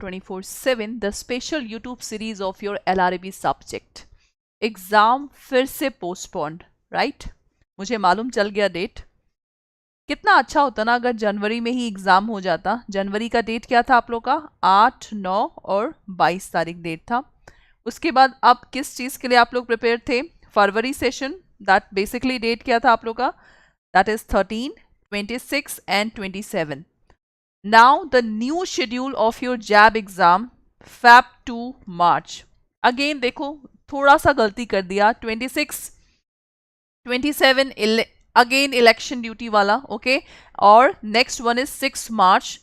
24/7 the special YouTube series of your LRAB subject. Exam फिर से postponed, right? मुझे मालूम चल गया डेट। कितना अच्छा होता ना अगर जनवरी में ही एग्जाम हो जाता। जनवरी का डेट क्या था आप लोग का? 8, 9 और 22 तारीख डेट था। उसके बाद अब किस चीज़ के लिए आप लोग प्रिपेयर थे? फरवरी सेशन। दैट बेसिकली डेट क्या था आप लोग का? That is 13, 26 and 27। Now the new schedule of your JAIIB exam Feb to March. Again देखो थोड़ा सा गलती कर दिया। 26, 27 again election duty वाला, ओके, और next one is 6 March.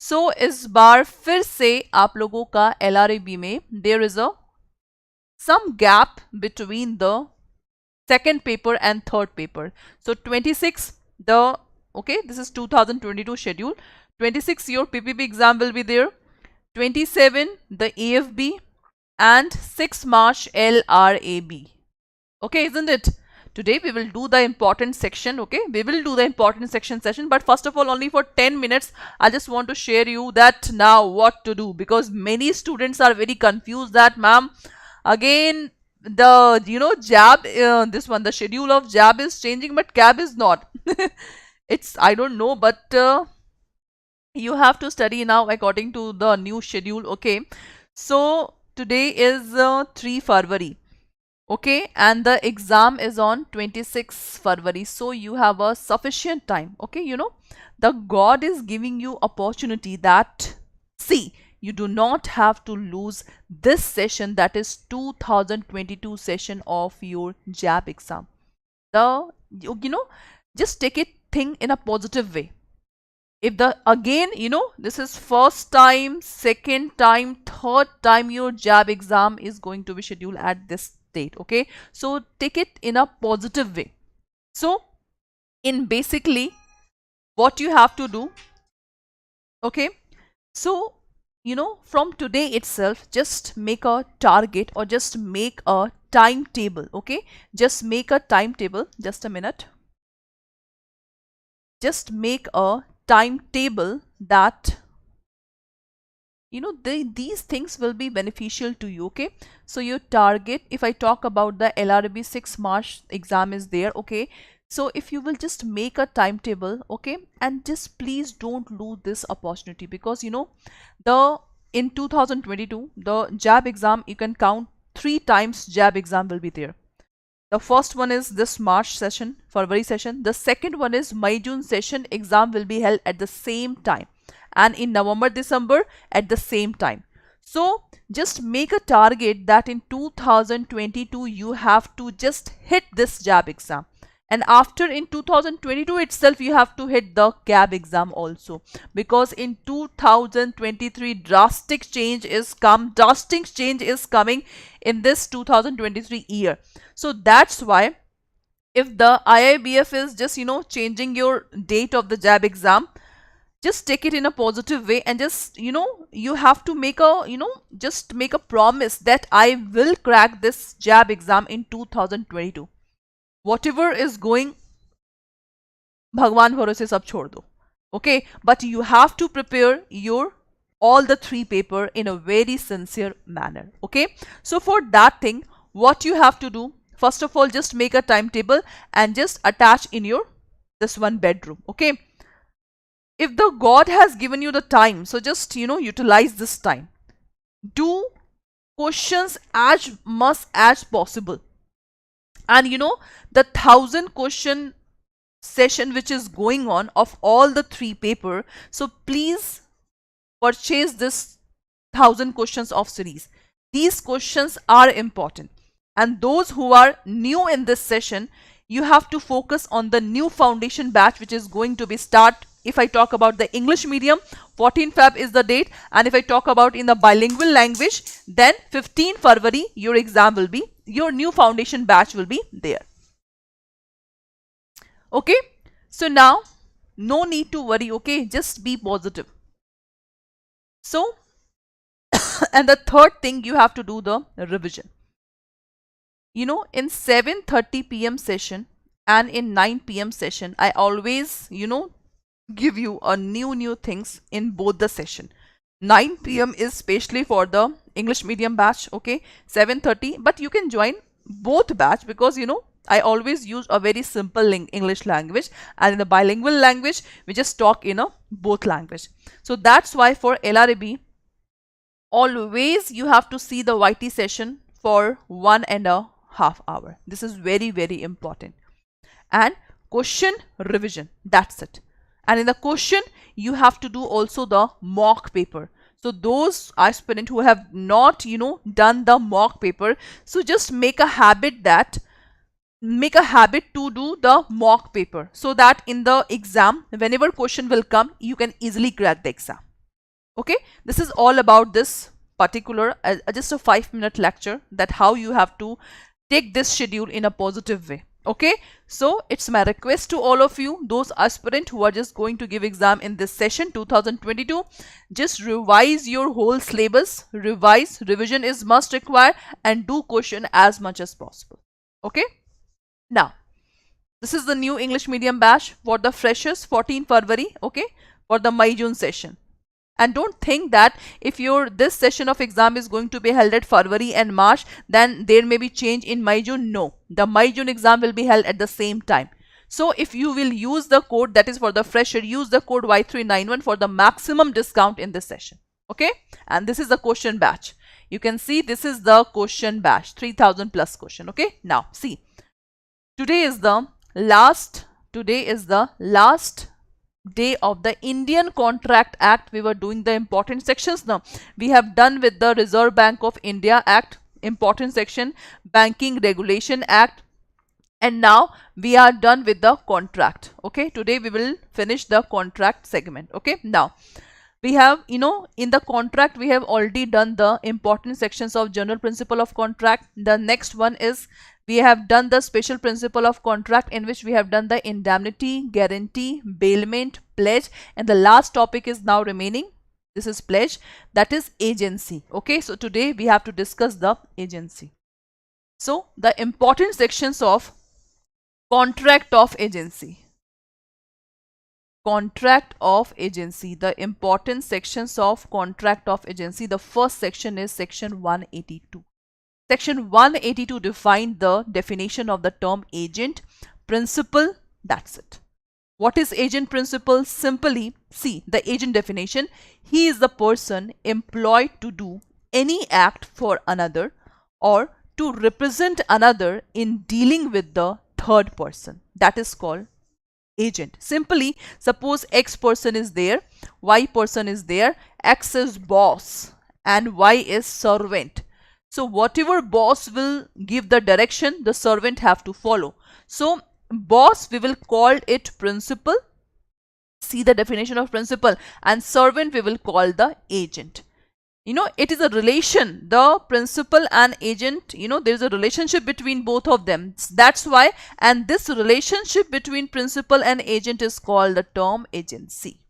So इस बार फिर से आप लोगों का LRAB में there is a some gap between the second paper and third paper. So 26 this is 2022 schedule. 26 your PPP exam will be there. 27 the AFB and 6 March LRAB. Okay, isn't it? Today we will do the important section. Okay, we will do the important section session, but first of all only for 10 minutes I just want to share you that now what to do, because many students are very confused that ma'am again the JAIIB this one, the schedule of JAIIB is changing but CAIIB is not. It's I don't know, but you have to study now according to the new schedule. Okay, so today is 3 February, okay, and the exam is on 26 February, so you have a sufficient time. Okay, the God is giving you opportunity that, see, you do not have to lose this session, that is 2022 session of your JAIIB exam. Just take it thing in a positive way. If this is first time, second time, third time your JAIIB exam is going to be scheduled at this date, okay, so take it in a positive way. So in basically what you have to do, okay, so from today itself just make a target or just make a timetable. Okay, just make a timetable. Just a minute. Just make a timetable that these things will be beneficial to you. Okay, so your target, if I talk about the LRAB 6 March exam is there. Okay, so if you will just make a timetable, okay, and just please don't lose this opportunity, because in 2022 the JAIIB exam, you can count 3 times JAIIB exam will be there. The first one is this March session, February session. The second one is May-June session exam will be held at the same time, and in November, December at the same time. So just make a target that in 2022 you have to just hit this JAIIB exam, and after in 2022 itself you have to hit the CAIIB exam also, because in 2023 drastic change is coming in this 2023 year. So that's why if the IIBF is just changing your date of the JAIIB exam, just take it in a positive way, and just you have to make a just make a promise that I will crack this JAIIB exam in 2022. Whatever is going, Bhagwan bharose sab chhod do. Okay, but you have to prepare your all the 3 paper in a very sincere manner. Okay, so for that thing, what you have to do, first of all, just make a timetable and just attach in your this one bedroom. Okay, if the God has given you the time, so just utilize this time. Do questions as much as possible, and the 1000 question session which is going on of all the 3 paper, so please purchase this 1000 questions of series. These questions are important, and those who are new in this session, you have to focus on the new foundation batch which is going to be start. If I talk about the English medium, 14 Feb is the date, and if I talk about in the bilingual language, then 15 February your exam will be, your new foundation batch will be there. Okay, so now no need to worry. Okay, just be positive. So and the third thing, you have to do the revision. In 7:30 PM session and in 9 PM session, I always give you a new things in both the session. 9 p.m. is specially for the English medium batch, okay, 7:30, but you can join both batch because I always use a very simple English language, and in the bilingual language we just talk in a both language. So that's why for LRAB always you have to see the YT session for 1.5 hours. This is very, very important. And question revision, that's it. And in the question you have to do also the mock paper. So those aspirants who have not done the mock paper, so just make a habit to do the mock paper, so that in the exam whenever question will come you can easily crack the exam. Okay, this is all about this particular just a 5-minute lecture, that how you have to take this schedule in a positive way. Okay, so it's my request to all of you, those aspirants who are just going to give exam in this session 2022, just revise your whole syllabus, revision is must require, and do question as much as possible. Okay, now this is the new English medium batch for the freshers, 14 February, okay, for the May-June session. And don't think that if this session of exam is going to be held at February and March, then there may be change in May-June. No, the May-June exam will be held at the same time. So if you will use the code, that is for the fresher, use the code Y391 for the maximum discount in this session. Okay, and this is the question batch. You can see this is the question batch, 3000 plus question. Okay, now see, today is the last day of the Indian Contract Act. We were doing the important sections. Now we have done with the Reserve Bank of India Act, important section, Banking Regulation Act, and now we are done with the contract. Okay, today we will finish the contract segment. Okay, now we have in the contract we have already done the important sections of general principle of contract. The next one is we have done the special principle of contract, in which we have done the indemnity, guarantee, bailment, pledge, and the last topic is now remaining. This is pledge, that is agency. Okay, so today we have to discuss the agency. So the important sections of contract of agency. Contract of agency, the important sections of contract of agency. The first section is section 182. Section 182 defines the definition of the term agent, principal, that's it. What is agent principal? Simply, see the agent definition. He is the person employed to do any act for another or to represent another in dealing with the third person. That is called agent. Simply, suppose X person is there, Y person is there, X is boss and Y is servant. So whatever boss will give the direction, the servant have to follow. So boss, we will call it principal. See the definition of principal. And servant we will call the agent. It is a relation, the principal and agent, there is a relationship between both of them. That's why, and this relationship between principal and agent is called the term agency.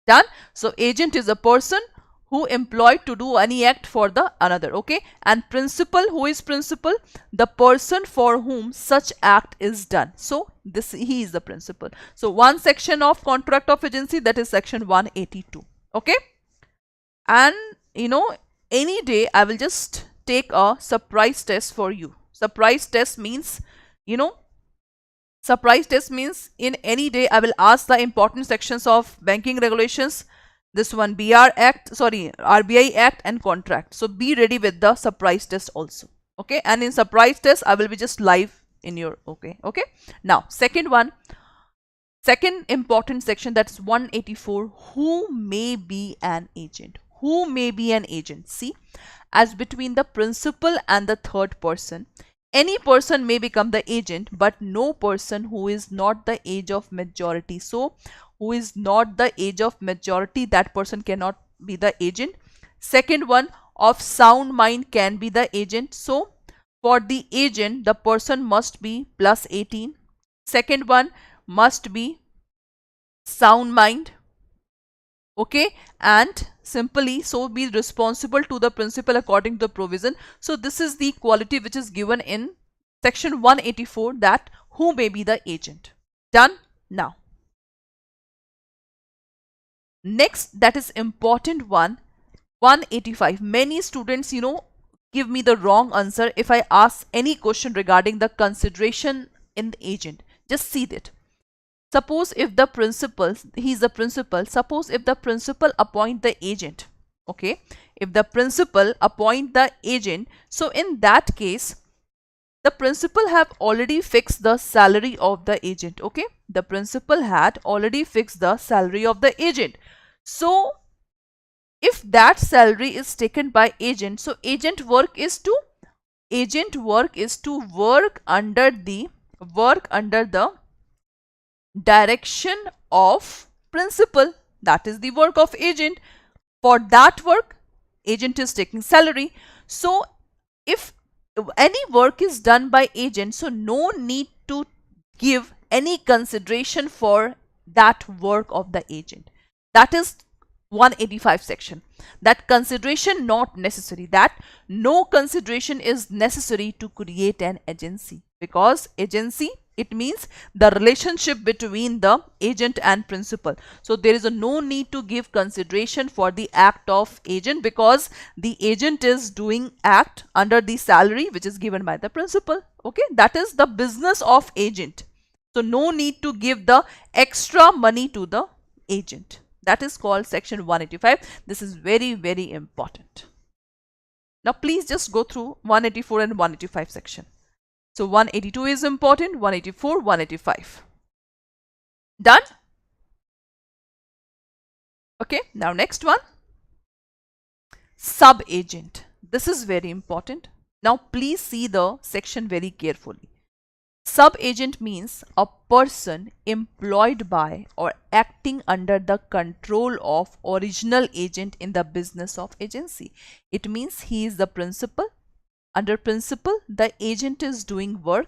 Done? So agent is a person who employed to do any act for the another. Okay, and principal, who is principal? The person for whom such act is done. So he is the principal. So one section of contract of agency, that is section 182. Okay, and any day I will just take a surprise test for you. Surprise test means in any day I will ask the important sections of banking regulations, this one RBI Act and contract. So be ready with the surprise test also. Okay, and in surprise test I will be just live in your okay. Now second important section, that's 184. Who may be an agent? Who may be an agent? See, as between the principal and the third person, any person may become the agent, but no person who is not the age of majority. So who is not the age of majority, that person cannot be the agent. Second one, of sound mind can be the agent. So for the agent, the person must be plus 18. Second one, must be sound mind. Okay, and simply so be responsible to the principal according to the provision. So this is the quality which is given in section 184, that who may be the agent. Done? Now next, that is important one, 185. Many students, give me the wrong answer if I ask any question regarding the consideration in the agent. Just see that. Suppose if the principal, he's the principal, suppose if the principal appoint the agent, okay, if the principal appoint the agent, so in that case, the principal have already fixed the salary of the agent, okay, the principal had already fixed the salary of the agent. So if that salary is taken by agent, so agent work is to work under the direction of principal. That is the work of agent. For that work, agent is taking salary. So if any work is done by agent, so no need to give any consideration for that work of the agent. That is 185 section. That consideration not necessary, that no consideration is necessary to create an agency, because agency, it means the relationship between the agent and principal. So there is no need to give consideration for the act of agent, because the agent is doing act under the salary which is given by the principal. Okay, that is the business of agent. So no need to give the extra money to the agent. That is called section 185. This is very, very important. Now please just go through 184 and 185 section. So 182 is important, 184, 185. Done? Okay, now next one. Sub-agent. This is very important. Now please see the section very carefully. Sub-agent means a person employed by or acting under the control of original agent in the business of agency. It means he is the principal. Under principal, the agent is doing work,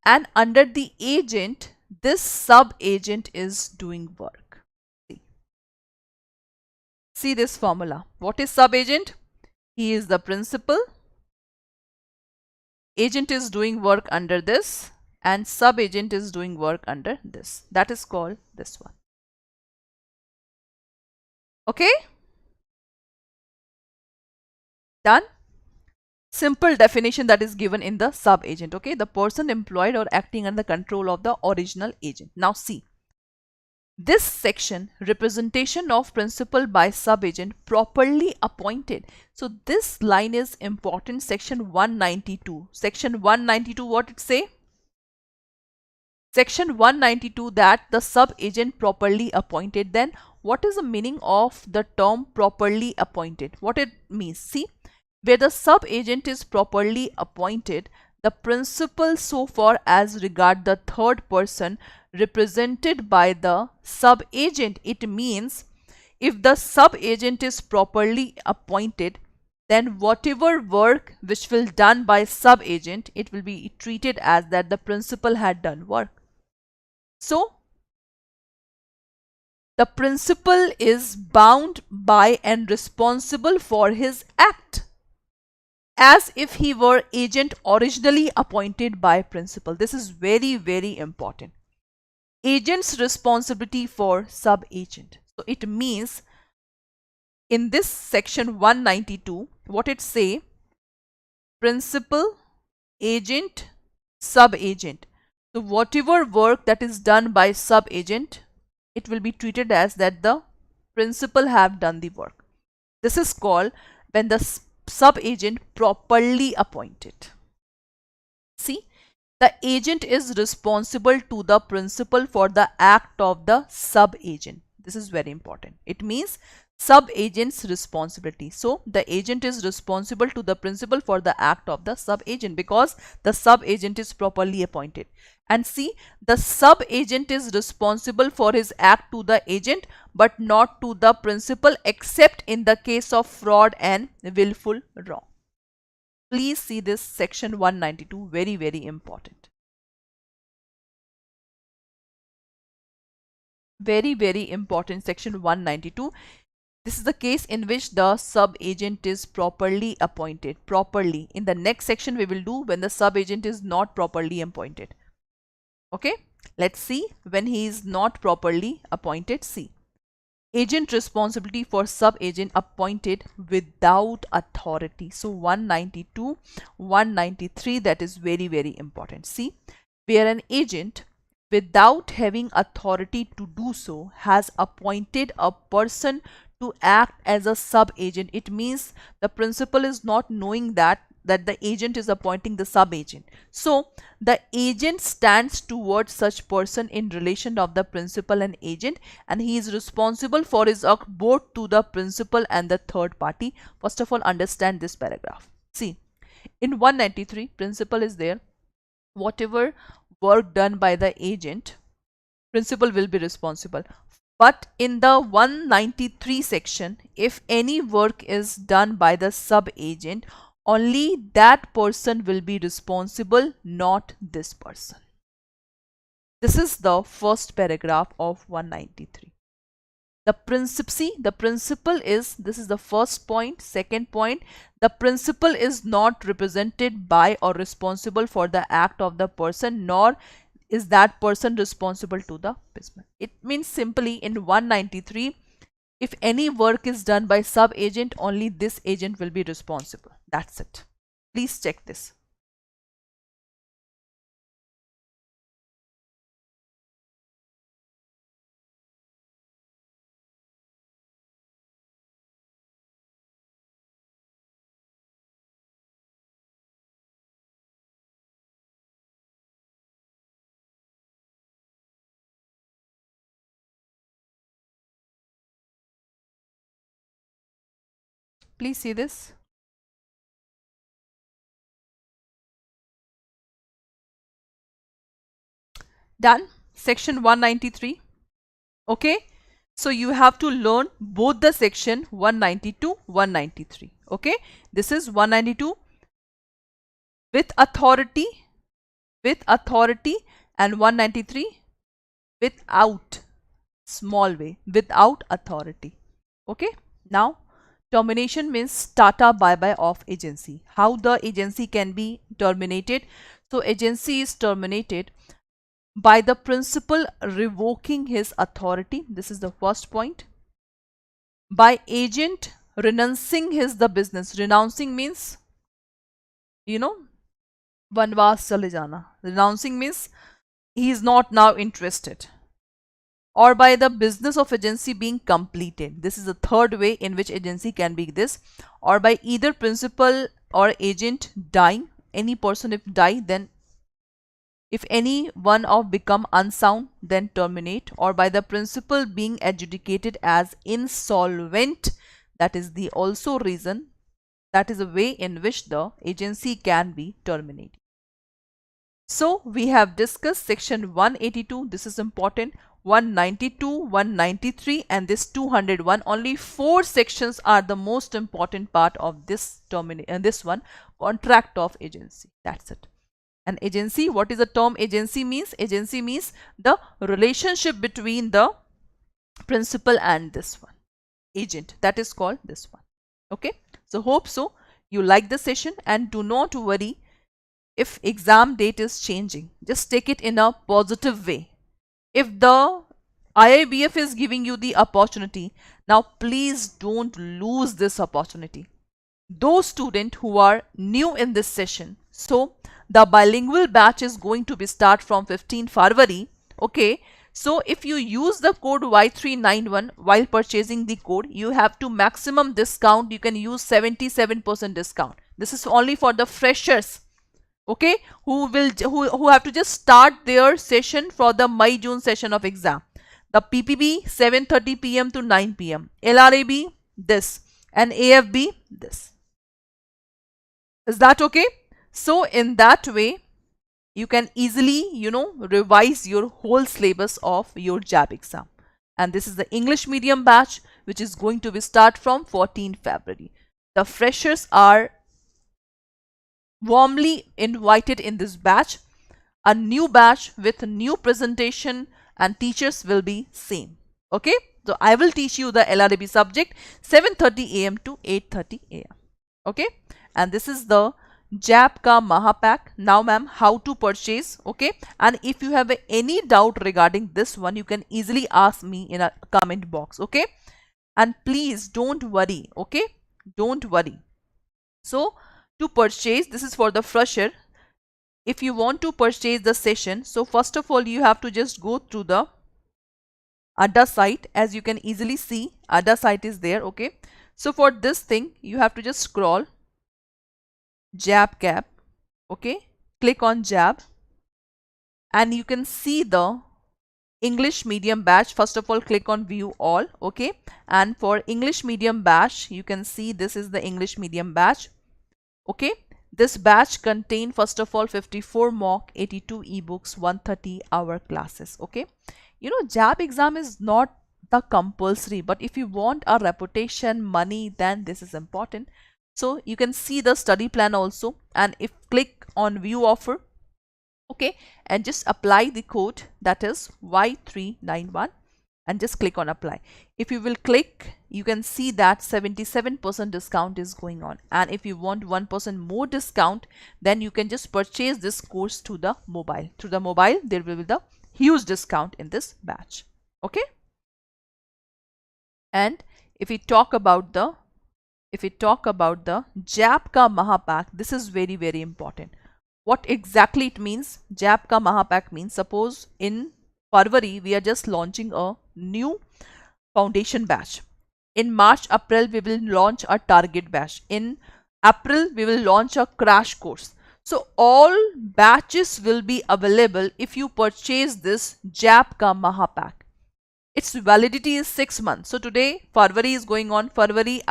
and under the agent, this sub-agent is doing work. See this formula. What is sub-agent? He is the principal. Agent is doing work under this, and sub-agent is doing work under this. That is called this one. Okay? Done? Simple definition that is given in the sub-agent. Okay? The person employed or acting under the control of the original agent. Now see. This section, representation of principal by sub-agent properly appointed. So this line is important. Section 192. Section 192, what it say? Section 192, that the sub-agent properly appointed. Then what is the meaning of the term properly appointed? What it means? See, where the sub-agent is properly appointed, the principal so far as regard the third person represented by the sub-agent, it means if the sub-agent is properly appointed, then whatever work which will done by sub-agent, it will be treated as that the principal had done work. So, the principal is bound by and responsible for his act as if he were agent originally appointed by principal. This is very, very important. Agent's responsibility for sub-agent. So, it means in this section 192, what it say? Principal, agent, sub-agent. So whatever work that is done by sub-agent, it will be treated as that the principal have done the work. This is called when the sub-agent properly appointed. See, the agent is responsible to the principal for the act of the sub-agent. This is very important. It means sub-agent's responsibility. So the agent is responsible to the principal for the act of the sub-agent because the sub-agent is properly appointed. And see, the sub-agent is responsible for his act to the agent but not to the principal except in the case of fraud and willful wrong. Please see this section 192, very, very important. Very, very important section 192. This is the case in which the sub-agent is properly appointed. Properly. In the next section we will do when the sub-agent is not properly appointed. Okay. Let's see when he is not properly appointed. See. Agent responsibility for sub-agent appointed without authority. So 192, 193, that is very, very important. See, where an agent without having authority to do so has appointed a person to act as a sub-agent. It means the principal is not knowing that the agent is appointing the sub-agent. So the agent stands towards such person in relation of the principal and agent, and he is responsible for his work both to the principal and the third party. First of all, understand this paragraph. See, in 193, principal is there. Whatever work done by the agent, principal will be responsible. But in the 193 section, if any work is done by the sub-agent, only that person will be responsible, not this person. This is the first paragraph of 193. The principle is, this is the first point. Second point, the principal is not represented by or responsible for the act of the person, nor is that person responsible to the business. It means simply in 193, if any work is done by sub-agent, only this agent will be responsible. That's it. Please check this. Please see this. Done. Section 193. Okay. So you have to learn both the section 192, 193. Okay. This is 192 with authority, and 193 without, small way, without authority. Okay. Now, termination means tata bye-bye of agency. How the agency can be terminated? So agency is terminated by the principal revoking his authority. This is the first point. By agent renouncing the business. Renouncing means, vanvas chale jana. Renouncing means he is not now interested. Or by the business of agency being completed. This is the third way in which agency can be this. Or by either principal or agent dying. Any person if die, then if any one of become unsound, then terminate. Or by the principal being adjudicated as insolvent. That is the also reason. That is a way in which the agency can be terminated. So we have discussed section 182. This is important. 192, 193 and this 201. Only 4 sections are the most important part of this this one, contract of agency. That's it. An agency, what is the term agency means? Agency means the relationship between the principal and this one, agent. That is called this one. Okay. So hope so you like the session, and do not worry if exam date is changing. Just take it in a positive way. If the IIBF is giving you the opportunity, now please don't lose this opportunity. Those students who are new in this session, so the bilingual batch is going to be start from 15 February. Okay. So if you use the code Y391 while purchasing the code, you have to maximum discount. You can use 77% discount. This is only for the freshers. Okay, who have to just start their session for the May-June session of exam. The PPB 7:30 PM to 9 PM, LRAB this, and AFB this. Is that okay? So in that way, you can easily, revise your whole syllabus of your JAIIB exam. And this is the English medium batch, which is going to be start from 14 February. The freshers are warmly invited in this batch. A new batch with new presentation, and teachers will be same. Okay. So I will teach you the LRAB subject 7:30 AM to 8:30 AM. Okay. And this is the JAIIB ka Mahapack. Now ma'am, how to purchase, okay? And if you have any doubt regarding this one, you can easily ask me in a comment box, okay? And please don't worry, okay? Don't worry. So to purchase, this is for the fresher. If you want to purchase the session, so first of all, you have to just go through the Adda site. As you can easily see, Adda site is there, okay? So for this thing, you have to just scroll JAIIB cap, okay? Click on JAIIB and you can see the English medium batch. First of all, click on view all, okay? And for English medium batch, you can see this is the English medium batch, okay? This batch contain first of all 54 mock, 82 ebooks, 130-hour classes, okay? You know, JAIIB exam is not the compulsory, but if you want a reputation, money, then this is important. So you can see the study plan also, and if click on view offer, okay, and just apply the code, that is Y391, and just click on apply. If you will click, you can see that 77% discount is going on, and if you want 1% more discount, then you can just purchase this course to the mobile. Through the mobile, there will be the huge discount in this batch, okay? And if we talk about the JAIIB ka Mahapack, this is very, very important. What exactly it means? JAIIB ka Mahapack means, suppose in February we are just launching a new foundation batch. In March, April we will launch a target batch. In April we will launch a crash course. So all batches will be available if you purchase this JAIIB ka Mahapack. Its validity is 6 months. So today February is going on, February,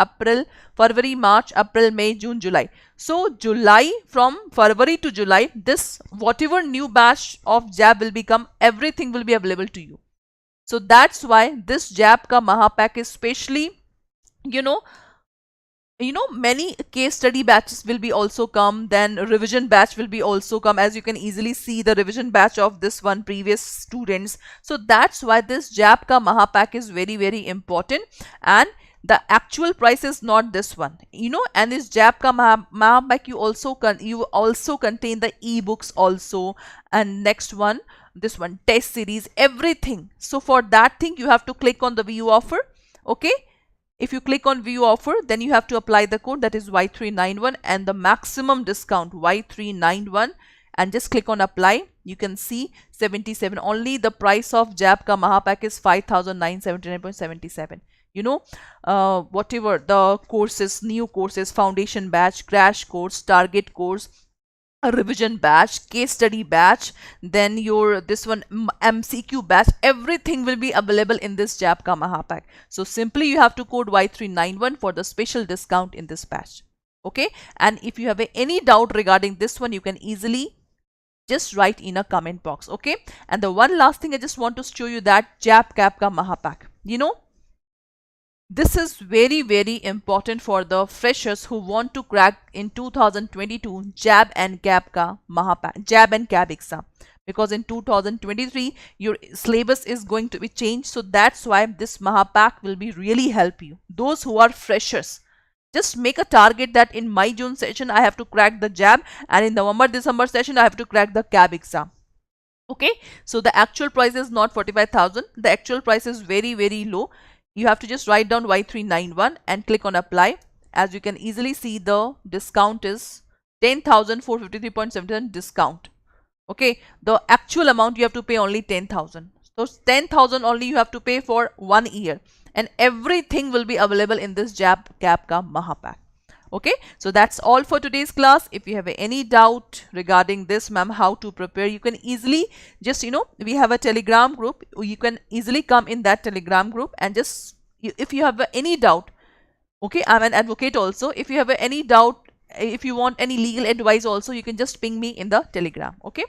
March, April, May, June, July. So July, from February to July, this whatever new batch of JAIIB will become, everything will be available to you. So that's why this JAIIB ka Mahapack is specially, you know, many case study batches will be also come, then revision batch will be also come. As you can easily see, the revision batch of this one previous students. So that's why this JAIIB ka Mahapack is very, very important, and the actual price is not this one, and this JAIIB ka Mahapack, you also contain the ebooks also, and next one, this one test series, everything. So for that thing, you have to click on the view offer, okay? If you click on view offer, then you have to apply the code, that is Y391, and the maximum discount Y391, and just click on apply. You can see 77. Only the price of JAIIB ka Mahapack is 5,979.77. Whatever the courses, new courses, foundation batch, crash course, target course, a revision batch, case study batch, then your this one MCQ batch, everything will be available in this JAIIB ka Mahapack. So simply you have to code Y391 for the special discount in this batch, okay? And if you have any doubt regarding this one, you can easily just write in a comment box, okay? And the one last thing I just want to show you, that JAIIB ka Mahapack, this is very, very important for the freshers who want to crack in 2022 JAIIB and CAIIB exam, because in 2023 your syllabus is going to be changed. So that's why this Mahapack will be really help you. Those who are freshers, just make a target that in my June session I have to crack the JAIIB, and in November December session I have to crack the CAIIB exam. Okay, so the actual price is not 45,000. The actual price is very, very low. You have to just write down Y391 and click on apply. As you can easily see, the discount is 10,453.77 discount. Okay, the actual amount you have to pay only 10,000. So 10,000 only you have to pay for 1 year, and everything will be available in this JAIIB ka Mahapack. Okay, so that's all for today's class. If you have any doubt regarding this, ma'am, how to prepare, you can easily just, we have a Telegram group. You can easily come in that Telegram group, and just, if you have any doubt, okay, I'm an advocate also. If you have any doubt, if you want any legal advice also, you can just ping me in the Telegram. Okay,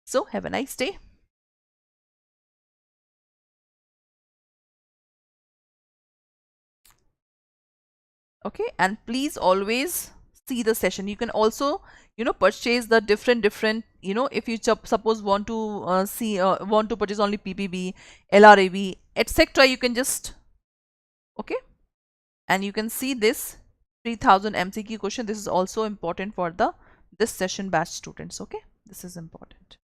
so have a nice day. Okay, and please always see the session. You can also purchase the different if you suppose want to want to purchase only PPB, LRAB, etc. You can just, okay, and you can see this 3000 MCQ question. This is also important for the this session batch students. Okay, this is important.